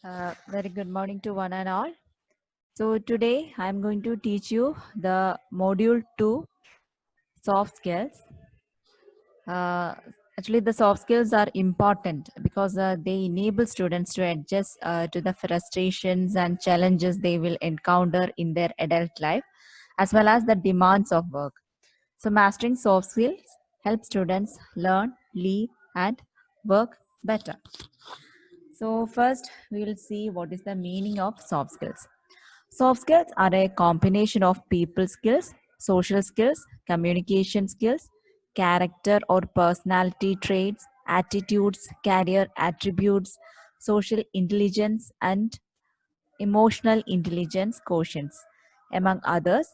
Very good morning to one and all. So today I'm going to teach you the module 2 soft skills. Uh, Actually, the soft skills are important because they enable students to adjust to the frustrations and challenges they will encounter in their adult life, as well as the demands of work. So mastering soft skills helps students learn, live, and work better. So first, we will see what is the meaning of soft skills. Soft skills are a combination of people skills, social skills, communication skills, character or personality traits, attitudes, career attributes, social intelligence, and emotional intelligence quotients, among others,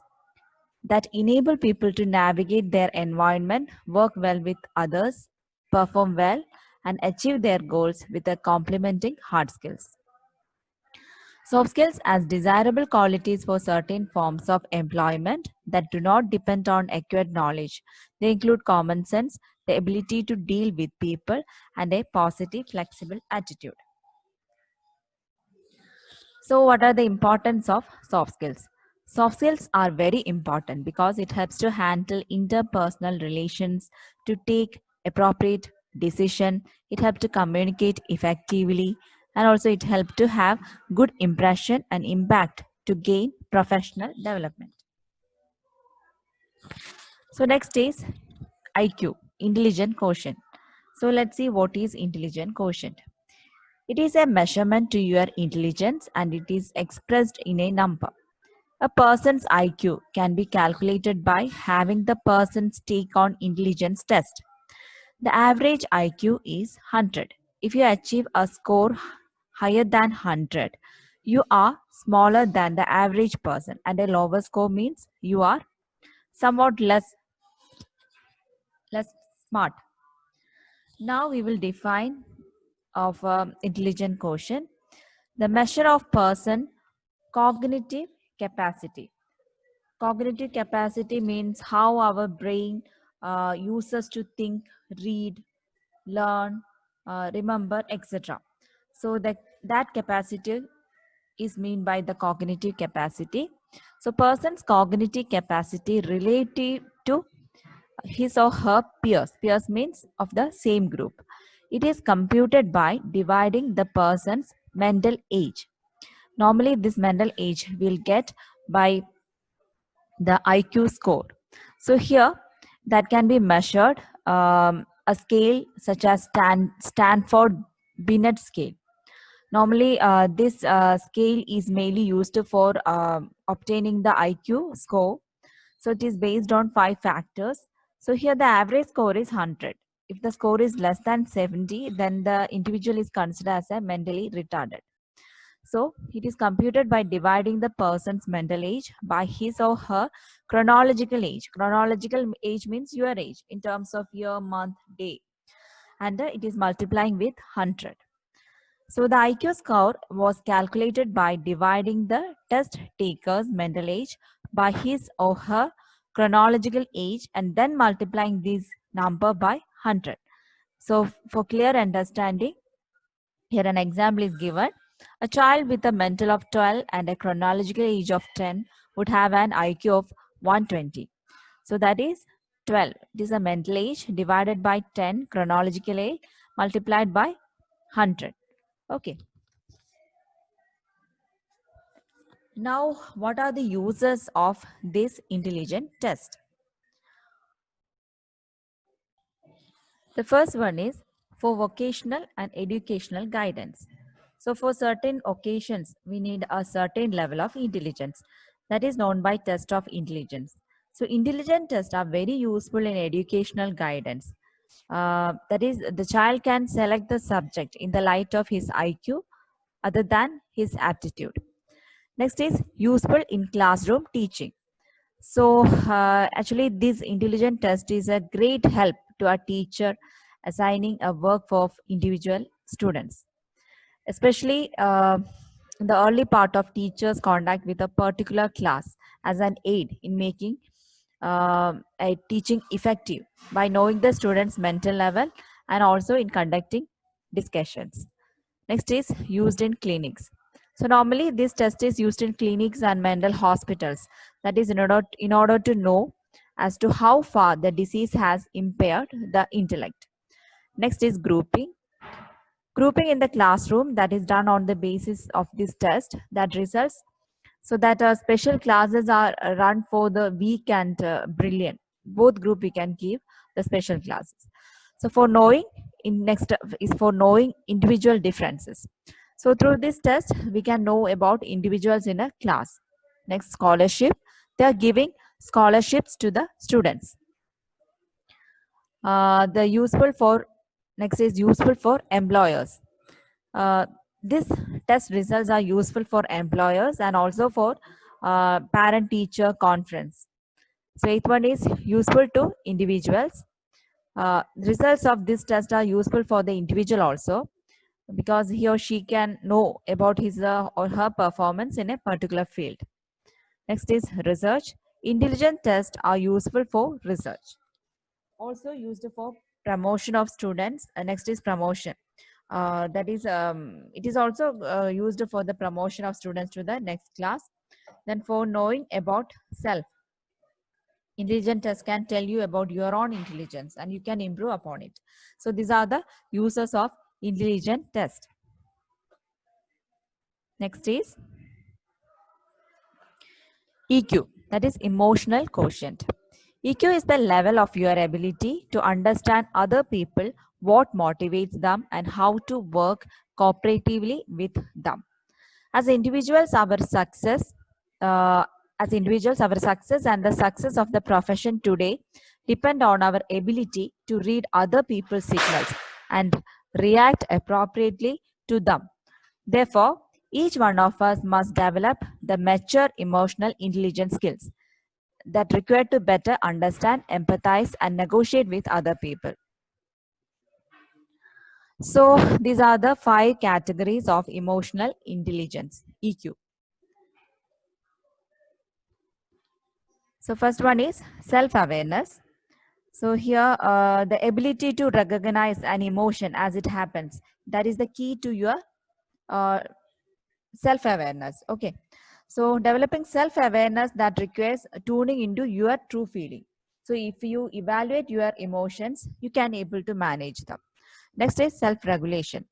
that enable people to navigate their environment, work well with others, perform well, and achieve their goals with a complementing hard skills. Soft skills as desirable qualities for certain forms of employment that do not depend on acquired knowledge. They include common sense, the ability to deal with people, and a positive, flexible attitude. So, what are the importance of soft skills? Soft skills are very important because it helps to handle interpersonal relations, to take appropriate decision, it helps to communicate effectively, and also it helps to have good impression and impact to gain professional development. So next is IQ, intelligent quotient. So let's see what is intelligent quotient. It is a measurement to your intelligence and it is expressed in a number. A person's IQ can be calculated by having the person's take on intelligence test. The average IQ is 100. If you achieve a score higher than 100, you are smaller than the average person, and a lower score means you are somewhat less smart. Now we will define of intelligent quotient, the measure of person cognitive capacity. Cognitive capacity means how our brain uses to think, read, learn, remember, etc. So that capacity is mean by the cognitive capacity. So person's cognitive capacity relative to his or her peers. Peers means of the same group. It is computed by dividing the person's mental age. Normally, this mental age will get by the IQ score. So here, that can be measured a scale such as Stanford Binet scale. Normally, this scale is mainly used for obtaining the IQ score. So it is based on 5 factors. So here the average score is 100. If the score is less than 70, then the individual is considered as a mentally retarded. So it is computed by dividing the person's mental age by his or her chronological age. Chronological age means your age in terms of year, month, day. And it is multiplying with 100. So the IQ score was calculated by dividing the test taker's mental age by his or her chronological age and then multiplying this number by 100. So for clear understanding, here an example is given. A child with a mental of 12 and a chronological age of 10 would have an IQ of 120. So that is 12. It is a mental age divided by 10 chronological age multiplied by 100. Okay. Now, what are the uses of this intelligent test? The first one is for vocational and educational guidance. So, for certain occasions, we need a certain level of intelligence that is known by test of intelligence. So, intelligent tests are very useful in educational guidance. That is, the child can select the subject in the light of his IQ other than his aptitude. Next is useful in classroom teaching. So, actually, this intelligent test is a great help to a teacher assigning a work for individual students, especially in the early part of teachers' contact with a particular class as an aid in making a teaching effective by knowing the students' mental level and also in conducting discussions. Next is used in clinics. So normally this test is used in clinics and mental hospitals. That is in order to know as to how far the disease has impaired the intellect. Next is grouping. Grouping in the classroom, that is done on the basis of this test, that results so that special classes are run for the weak and brilliant. Both group we can give the special classes. So for knowing, in next is for knowing individual differences. So through this test we can know about individuals in a class. Next, scholarship. They are giving scholarships to the students. The useful for Next is useful for employers. uh, this test results are useful for employers and also for parent teacher conference. So eighth one is useful to individuals. Results of this test are useful for the individual also, because he or she can know about his or her performance in a particular field. Next is research. Intelligent tests are useful for research, also used for promotion of students. Next is promotion. That is it is also used for the promotion of students to the next class. Then for knowing about self, intelligent test can tell you about your own intelligence and you can improve upon it. So these are the uses of intelligent test. Next is EQ, that is emotional quotient. EQ is the level of your ability to understand other people, what motivates them, and how to work cooperatively with them. As individuals, uh, our success and the success of the profession today depend on our ability to read other people's signals and react appropriately to them. Therefore, each one of us must develop the mature emotional intelligence skills that require to better understand, empathize, and negotiate with other people. So, these are the 5 categories of emotional intelligence, EQ. So, first one is self awareness. So, here the ability to recognize an emotion as it happens, that is the key to your uh, self awareness. Okay. So, developing self awareness that requires tuning into your true feeling. So, if you evaluate your emotions, you can able to manage them. Next is self regulation.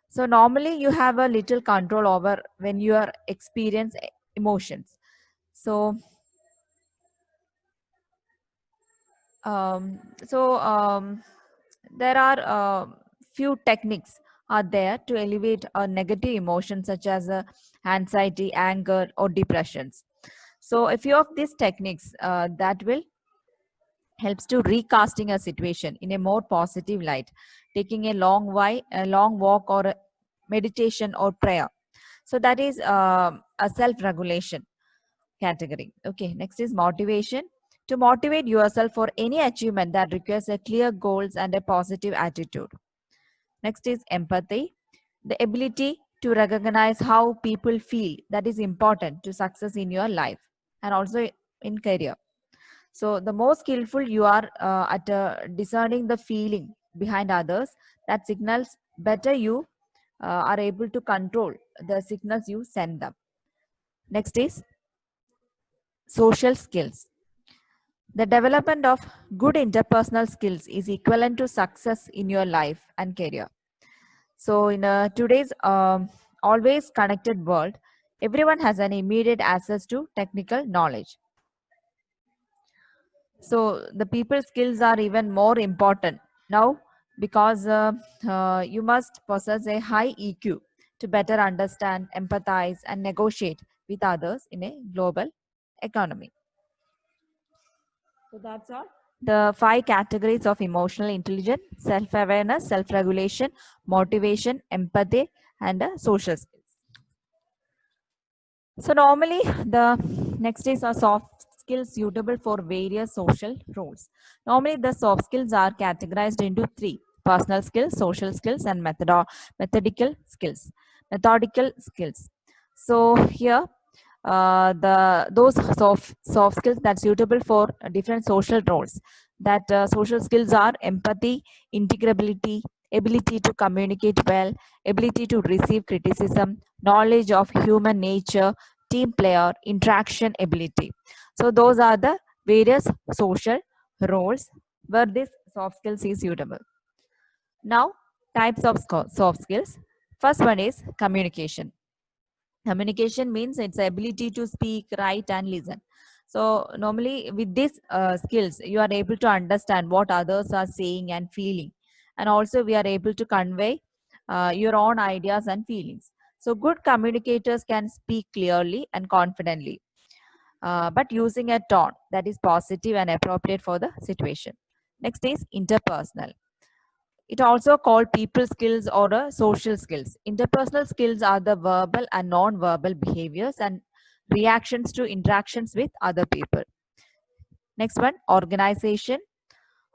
So, normally you have a little control over when you are experience emotions. So, um, so there are few techniques are there to elevate a negative emotion such as anxiety, anger, or depressions. So a few of these techniques that will helps to recasting a situation in a more positive light, taking a long walk, or a meditation or prayer. So that is a self-regulation category. Okay, next is motivation. To motivate yourself for any achievement that requires a clear goals and a positive attitude. Next is empathy, the ability to recognize how people feel, that is important to success in your life and also in career. So the more skillful you are at discerning the feeling behind others, that signals better you are able to control the signals you send them. Next is social skills. The development of good interpersonal skills is equivalent to success in your life and career. So, in today's always connected world, everyone has an immediate access to technical knowledge. So, the people skills are even more important now, because you must possess a high EQ to better understand, empathize, and negotiate with others in a global economy. So that's all. The 5 categories of emotional intelligence: self awareness, self regulation, motivation, empathy, and social skills. So, normally, the next is a soft skills suitable for various social roles. Normally, the soft skills are categorized into 3: personal skills, social skills, and methodical skills. Methodical skills. So, here the those soft skills that suitable for different social roles, that social skills are empathy, integrability, ability to communicate well, ability to receive criticism, knowledge of human nature, team player, interaction ability. So those are the various social roles where this soft skills is suitable. Now, types of soft skills. First one is communication. Communication means its ability to speak, write, and listen. So normally with these skills, you are able to understand what others are saying and feeling, and also we are able to convey your own ideas and feelings. So good communicators can speak clearly and confidently, but using a tone that is positive and appropriate for the situation. Next is interpersonal. It also called people skills or social skills. Interpersonal skills are the verbal and non-verbal behaviors and reactions to interactions with other people. Next one, organization.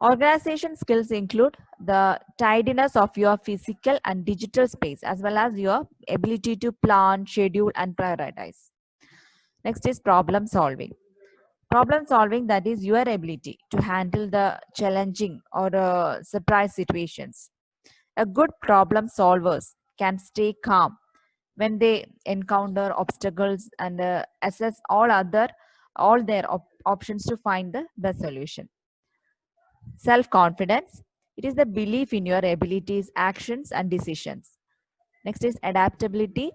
Organization skills include the tidiness of your physical and digital space, as well as your ability to plan, schedule, and prioritize. Next is problem solving. Problem solving, that is your ability to handle the challenging or surprise situations. A good problem solvers can stay calm when they encounter obstacles and assess all their options to find the best solution. Self confidence, it is the belief in your abilities, actions, and decisions. Next is adaptability,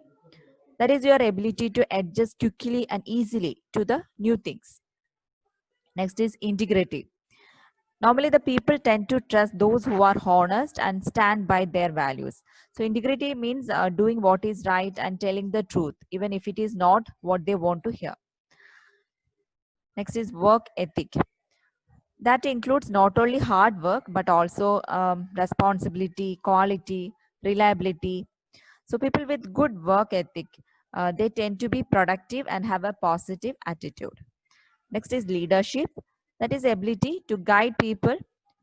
that is your ability to adjust quickly and easily to the new things. Next is integrity. Normally, the people tend to trust those who are honest and stand by their values. So, integrity means doing what is right and telling the truth, even if it is not what they want to hear. Next is work ethic. That includes not only hard work, but also responsibility, quality, reliability. So, people with good work ethic, they tend to be productive and have a positive attitude. Next is leadership. That is ability to guide people.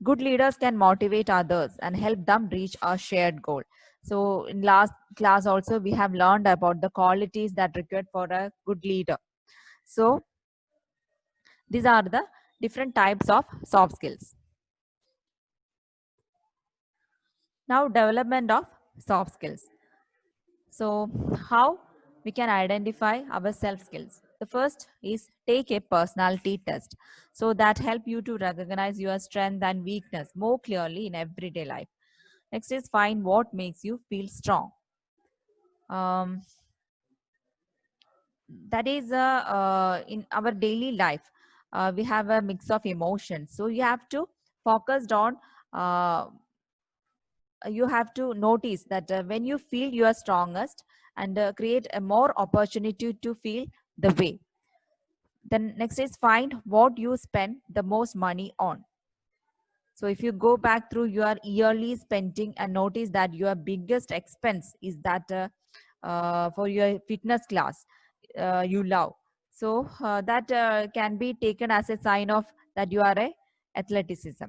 Good leaders can motivate others and help them reach a shared goal. So in last class also we have learned about the qualities that required for a good leader. So these are the different types of soft skills. Now development of soft skills. So how we can identify our self skills? The first is take a personality test. So that help you to recognize your strength and weakness more clearly in everyday life. Next is find what makes you feel strong. Um, that is in our daily life, we have a mix of emotions. So you have to focus on uh, you have to notice that when you feel you are strongest and create a more opportunity to feel the way. Then next is find what you spend the most money on. So if you go back through your yearly spending and notice that your biggest expense is that for your fitness class you love, so that can be taken as a sign of that you are a athleticism.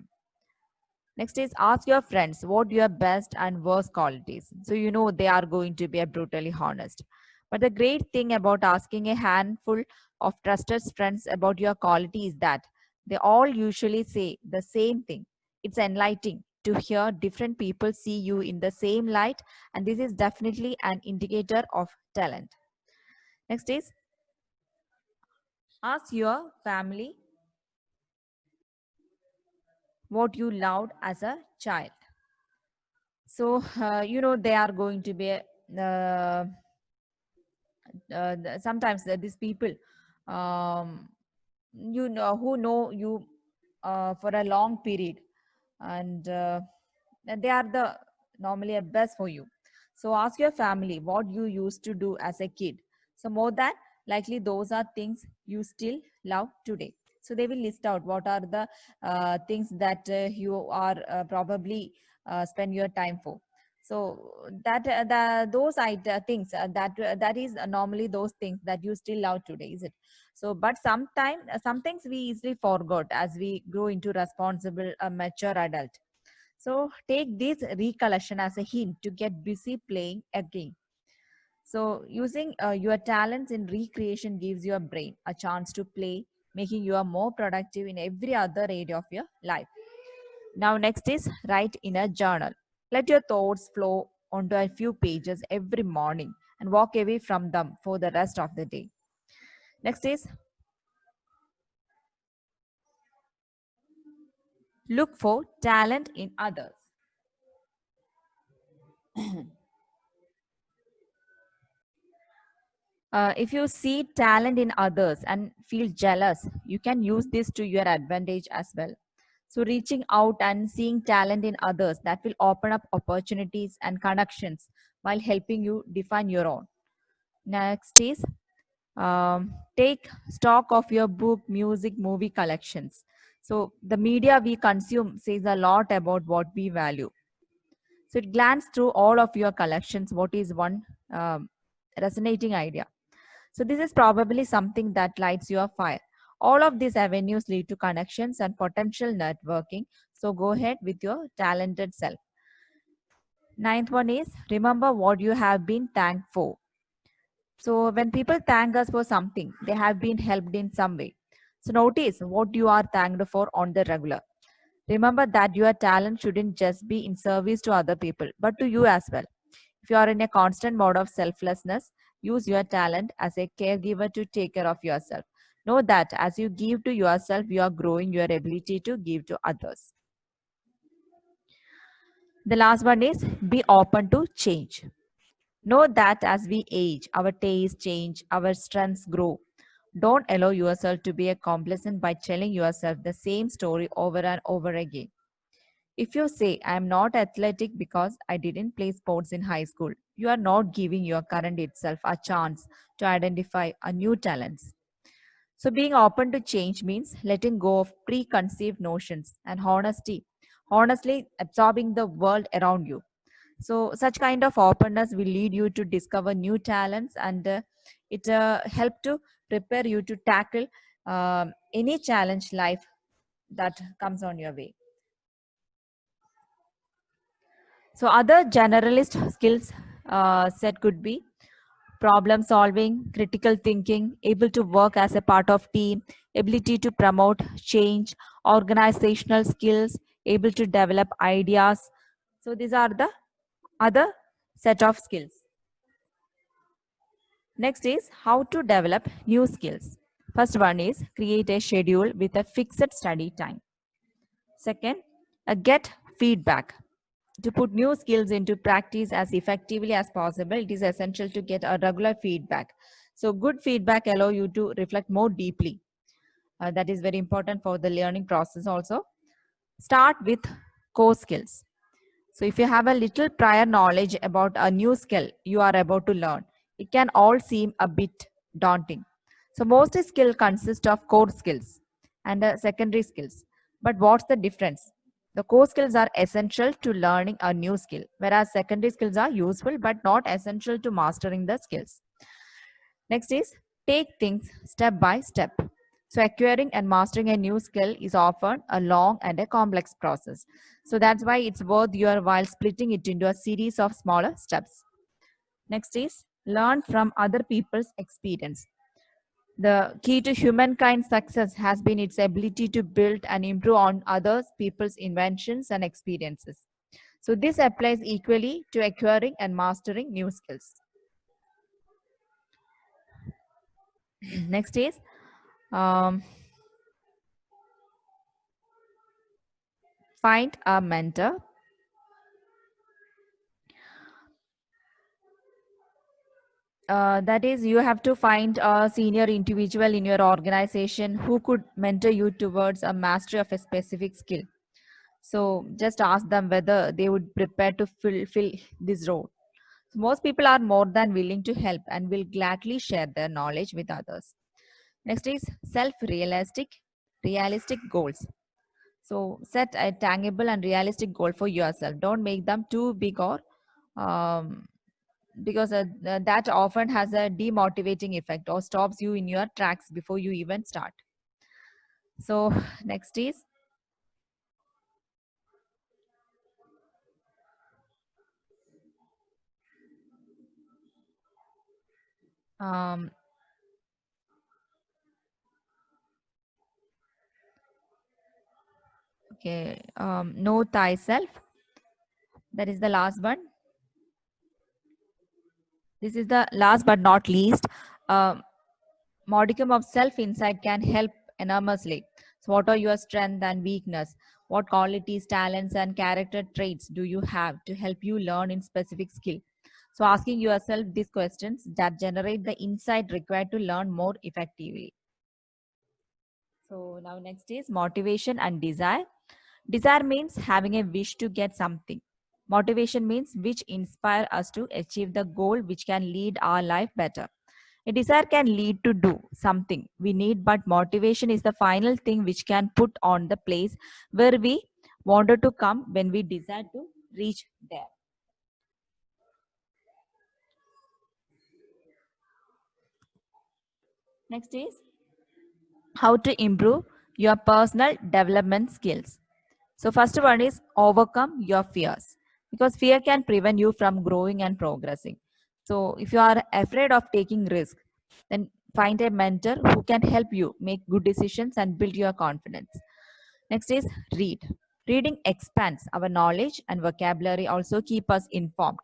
Next is ask your friends what your best and worst qualities. So you know they are going to be a brutally honest. But the great thing about asking a handful of trusted friends about your quality is that they all usually say the same thing. It's enlightening to hear different people see you in the same light, and this is definitely an indicator of talent. Next is ask your family what you loved as a child. So you know they are going to be sometimes these people um, you know who know you for a long period, and they are the normally a best for you. So ask your family what you used to do as a kid. So more than likely those are things you still love today. So they will list out what are the things that you are probably spend your time for. So that things that is normally those things that you still love today, is it? So but sometimes some things we easily forgot as we grow into responsible mature adult. So take this recollection as a hint to get busy playing again. So using your talents in recreation gives your brain a chance to play, making you more productive in every other area of your life. Now next is write in a journal. Let your thoughts flow onto a few pages every morning and walk away from them for the rest of the day. Next is look for talent in others. If you see talent in others and feel jealous, you can use this to your advantage as well. So, reaching out and seeing talent in others that will open up opportunities and connections while helping you define your own. Next is take stock of your book, music, movie collections. So, the media we consume says a lot about what we value. So, it glance through all of your collections. What is one resonating idea? So this is probably something that lights your fire. All of these avenues lead to connections and potential networking. So go ahead with your talented self. Ninth one is remember what you have been thanked for. So when people thank us for something, they have been helped in some way. So notice what you are thanked for on the regular. Remember that your talent shouldn't just be in service to other people, but to you as well. If you are in a constant mode of selflessness, use your talent as a caregiver to take care of yourself. Know that as you give to yourself, you are growing your ability to give to others. The last one is be open to change. Know that as we age, our tastes change, our strengths grow. Don't allow yourself to be a complacent by telling yourself the same story over and over again. If you say, I am not athletic because I didn't play sports in high school, you are not giving your current itself a chance to identify a new talents. So, being open to change means letting go of preconceived notions and honestly absorbing the world around you. So, such kind of openness will lead you to discover new talents and it help to prepare you to tackle any challenge life that comes on your way. So other generalist skills set could be problem solving, critical thinking, able to work as a part of team, ability to promote change, organizational skills, able to develop ideas. So these are the other set of skills. Next is how to develop new skills. First one is create a schedule with a fixed study time. Second, get feedback. To put new skills into practice as effectively as possible, it is essential to get a regular feedback. So good feedback allow you to reflect more deeply. That is very important for the learning process also. Start with core skills. So if you have a little prior knowledge about a new skill you are about to learn, it can all seem a bit daunting. So most skill consist of core skills and secondary skills. But what's the difference? The core skills are essential to learning a new skill, whereas secondary skills are useful but not essential to mastering the skills. Next is take things step by step. So, acquiring and mastering a new skill is often a long and a complex process. So, that's why it's worth your while splitting it into a series of smaller steps. Next is learn from other people's experience. The key to humankind's success has been its ability to build and improve on others people's inventions and experiences. So, this applies equally to acquiring and mastering new skills. Next is um, find a mentor. That is, you have to find a senior individual in your organization who could mentor you towards a mastery of a specific skill. So just ask them whether they would prepare to fill this role. So most people are more than willing to help and will gladly share their knowledge with others. Next is realistic goals. So set a tangible and realistic goal for yourself. Don't make them too big or um, because that often has a demotivating effect or stops you in your tracks before you even start. So next is um, okay, know thyself. That is the last one. This is the last but not least. Modicum of self insight can help enormously. So, what are your strengths and weakness? What qualities, talents, and character traits do you have to help you learn in specific skill? So, asking yourself these questions that generate the insight required to learn more effectively. So, now next is motivation and desire. Desire means having a wish to get something. Motivation means which inspire us to achieve the goal which can lead our life better. A desire can lead to do something we need, but motivation is the final thing which can put on the place where we wanted to come when we desire to reach there. Next is how to improve your personal development skills. So first one is overcome your fears, because fear can prevent you from growing and progressing. So if you are afraid of taking risk, then find a mentor who can help you make good decisions and build your confidence. Next is read. Reading expands our knowledge and vocabulary, also keep us informed.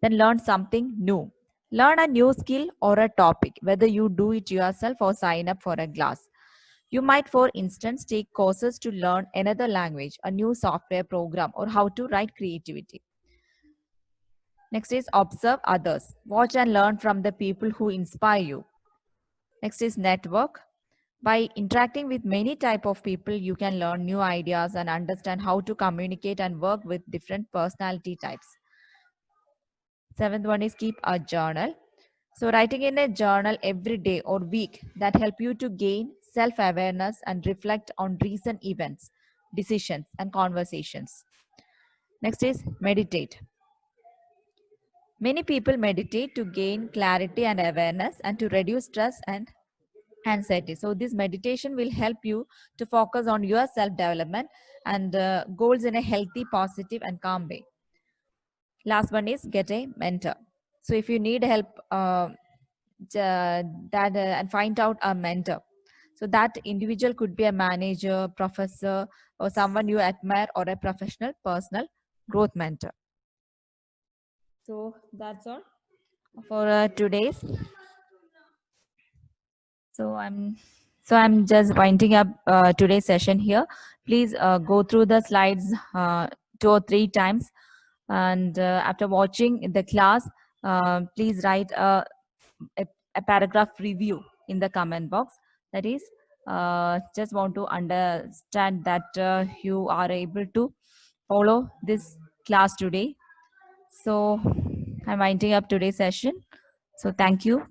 Then learn something new. Learn a new skill or a topic, whether you do it yourself or sign up for a class. You might, for instance, take courses to learn another language, a new software program, or how to write creativity. Next is observe others. Watch and learn from the people who inspire you. Next is network. By interacting with many type of people, you can learn new ideas and understand how to communicate and work with different personality types. Seventh one is keep a journal. So writing in a journal every day or week that help you to gain self-awareness and reflect on recent events, decisions and conversations. Next is meditate. Many people meditate to gain clarity and awareness and to reduce stress and anxiety. So this meditation will help you to focus on your self-development and goals in a healthy, positive and calm way. Last one is get a mentor. So if you need help and find out a mentor. So that individual could be a manager, professor, or someone you admire, or a professional personal growth mentor. So that's all for today's. So I'm just winding up today's session here. Please go through the slides 2 or 3 times, and after watching the class, please write a, a paragraph review in the comment box. That is, just want to understand that you are able to follow this class today. So I'm winding up today's session. So thank you.